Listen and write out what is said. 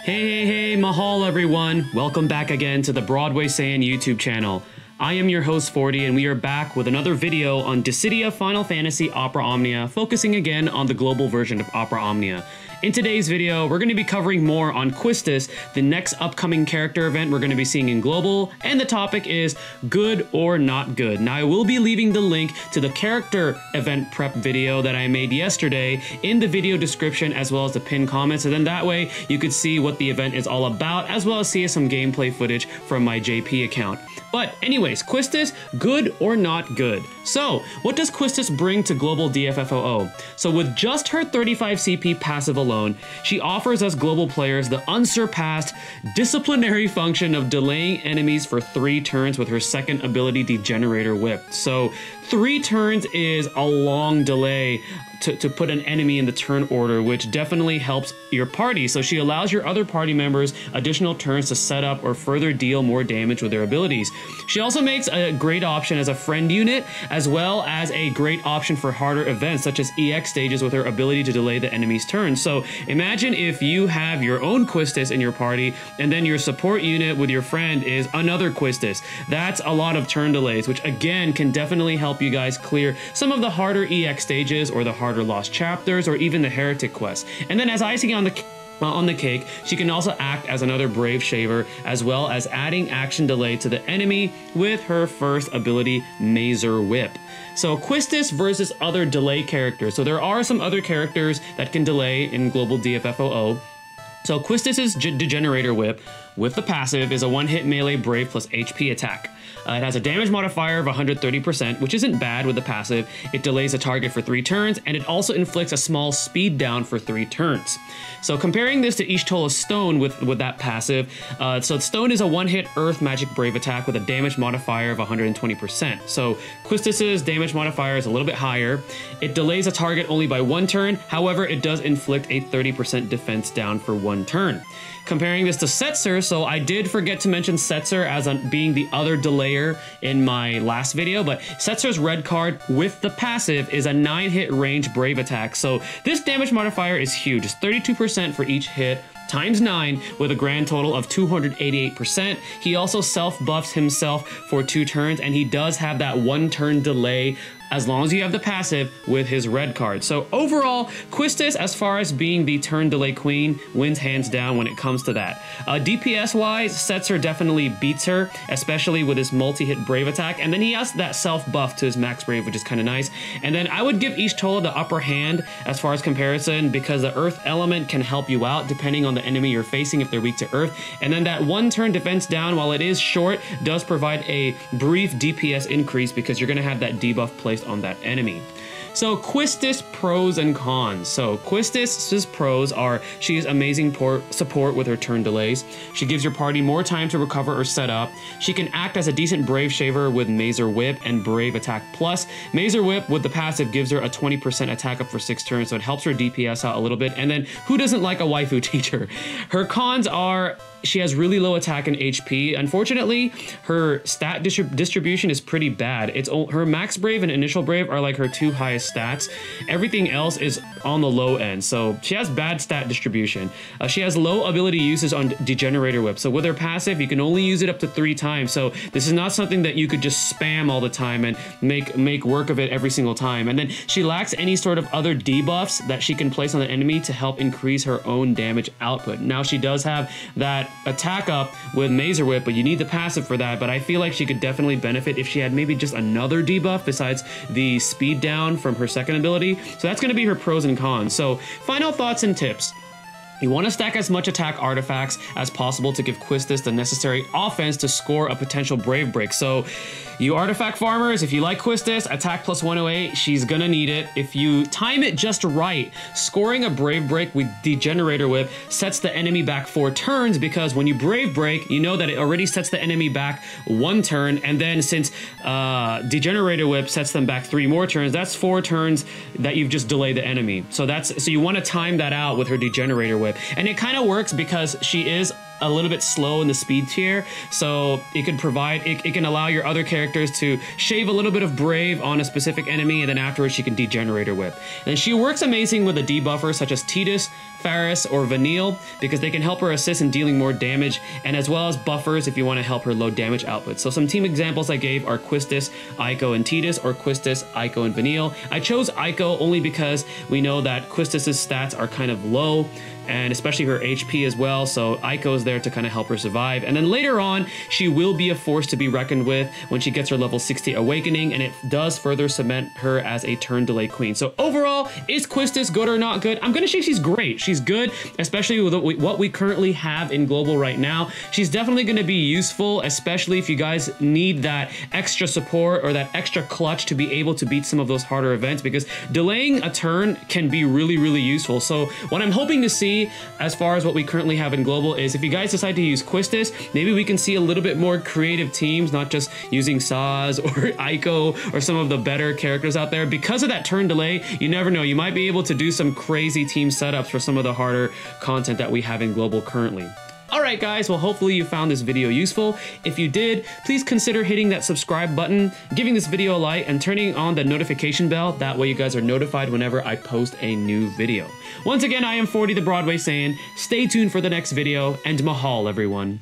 Hey, mahal everyone! Welcome back again to the Broadway Saiyan YouTube channel. I am your host 40 and we are back with another video on Dissidia Final Fantasy Opera Omnia, focusing again on the global version of Opera Omnia. In today's video, we're going to be covering more on QUISTIS, the next upcoming character event we're going to be seeing in Global, and the topic is good or not good. Now I will be leaving the link to the character event prep video that I made yesterday in the video description as well as the pinned comments, and then that way you could see what the event is all about as well as see some gameplay footage from my JP account. But anyways, QUISTIS, good or not good? So, what does QUISTIS bring to Global DFFOO? So with just her 35 CP passive alone, she offers us global players the unsurpassed disciplinary function of delaying enemies for 3 turns with her second ability, Degenerator Whip. So 3 turns is a long delay to put an enemy in the turn order, which definitely helps your party. So she allows your other party members additional turns to set up or further deal more damage with their abilities. She also makes a great option as a friend unit, as well as a great option for harder events such as EX stages with her ability to delay the enemy's turn. So imagine if you have your own QUISTIS in your party and then your support unit with your friend is another QUISTIS. That's a lot of turn delays, which again can definitely help you guys clear some of the harder EX stages or the harder lost chapters or even the heretic quest. And then as icing on the cake, she can also act as another brave shaver, as well as adding action delay to the enemy with her first ability, Mazer Whip. So QUISTIS versus other delay characters. So there are some other characters that can delay in Global DFFOO. So QUISTIS's Degenerator Whip with the passive is a one-hit melee brave plus HP attack. It has a damage modifier of 130%, which isn't bad with the passive. It delays a target for 3 turns, and it also inflicts a small speed down for 3 turns. So comparing this to Ishtola's Stone with that passive, so Stone is a one-hit Earth Magic Brave attack with a damage modifier of 120%. So QUISTIS's damage modifier is a little bit higher. It delays a target only by 1 turn, however, it does inflict a 30% defense down for 1 turn. Comparing this to Setzer, so I did forget to mention Setzer as being the other delayer in my last video, but Setzer's red card with the passive is a 9-hit range brave attack. So this damage modifier is huge. It's 32% for each hit, times 9 with a grand total of 288%. He also self-buffs himself for 2 turns, and he does have that 1 turn delay as long as you have the passive with his red card. So overall, QUISTIS, as far as being the turn delay queen, wins hands down when it comes to that. DPS-wise, Setzer definitely beats her, especially with his multi-hit brave attack, and then he has that self-buff to his max brave, which is kind of nice. And then I would give Ishtola the upper hand as far as comparison, because the earth element can help you out depending on the enemy you're facing if they're weak to earth. And then that 1 turn defense down, while it is short, does provide a brief DPS increase because you're going to have that debuff placed on that enemy. So QUISTIS pros and cons. So QUISTIS's pros are she is amazing support with her turn delays. She gives your party more time to recover or set up. She can act as a decent brave shaver with Mazer Whip and Brave Attack Plus. Mazer Whip with the passive gives her a 20% attack up for 6 turns, so it helps her DPS out a little bit. And then who doesn't like a waifu teacher? Her cons are she has really low attack and HP. Unfortunately, her stat distribution is pretty bad. Her max brave and initial brave are like her 2 highest stats. Everything else is on the low end, so she has bad stat distribution. She has low ability uses on Degenerator Whip. So with her passive, you can only use it up to 3 times. So this is not something that you could just spam all the time and make work of it every single time. And then she lacks any sort of other debuffs that she can place on the enemy to help increase her own damage output. Now she does have that attack up with Mazer Whip, but you need the passive for that. But I feel like she could definitely benefit if she had maybe just another debuff besides the speed down from her second ability. So that's going to be her pros and cons. So final thoughts and tips. You want to stack as much attack artifacts as possible to give QUISTIS the necessary offense to score a potential brave break. So you artifact farmers, if you like QUISTIS, attack plus 108, she's gonna need it. If you time it just right, scoring a brave break with Degenerator Whip sets the enemy back 4 turns, because when you brave break, you know that it already sets the enemy back 1 turn, and then since Degenerator Whip sets them back 3 more turns, that's 4 turns that you've just delayed the enemy. So you want to time that out with her Degenerator Whip. And it kind of works because she is a little bit slow in the speed tier, so it could provide, it can allow your other characters to shave a little bit of brave on a specific enemy, and then afterwards she can degenerator whip. And she works amazing with a debuffer such as Titus, Faris, or Vanille, because they can help her assist in dealing more damage, and as well as buffers if you want to help her load damage output. So some team examples I gave are Quistis, Aiko, and Titus, or Quistis, Aiko, and Vanille. I chose Aiko only because we know that Quistis' stats are kind of low, and especially her HP as well, so Aiko is there to kind of help her survive. And then later on, she will be a force to be reckoned with when she gets her level 60 awakening, and it does further cement her as a turn delay queen. So overall, is Quistis good or not good? I'm gonna say she's great. She's good, especially with what we currently have in Global right now. She's definitely gonna be useful, especially if you guys need that extra support or that extra clutch to be able to beat some of those harder events, because delaying a turn can be really, really useful. So what I'm hoping to see as far as what we currently have in Global is if you guys decide to use Quistis, maybe we can see a little bit more creative teams, not just using Saz or Aiko or some of the better characters out there. Because of that turn delay, you never know, you might be able to do some crazy team setups for some of the harder content that we have in Global currently. Alright guys, well hopefully you found this video useful. If you did, please consider hitting that subscribe button, giving this video a like, and turning on the notification bell. That way you guys are notified whenever I post a new video. Once again, I am 40 the Broadway saying, stay tuned for the next video, and mahal everyone.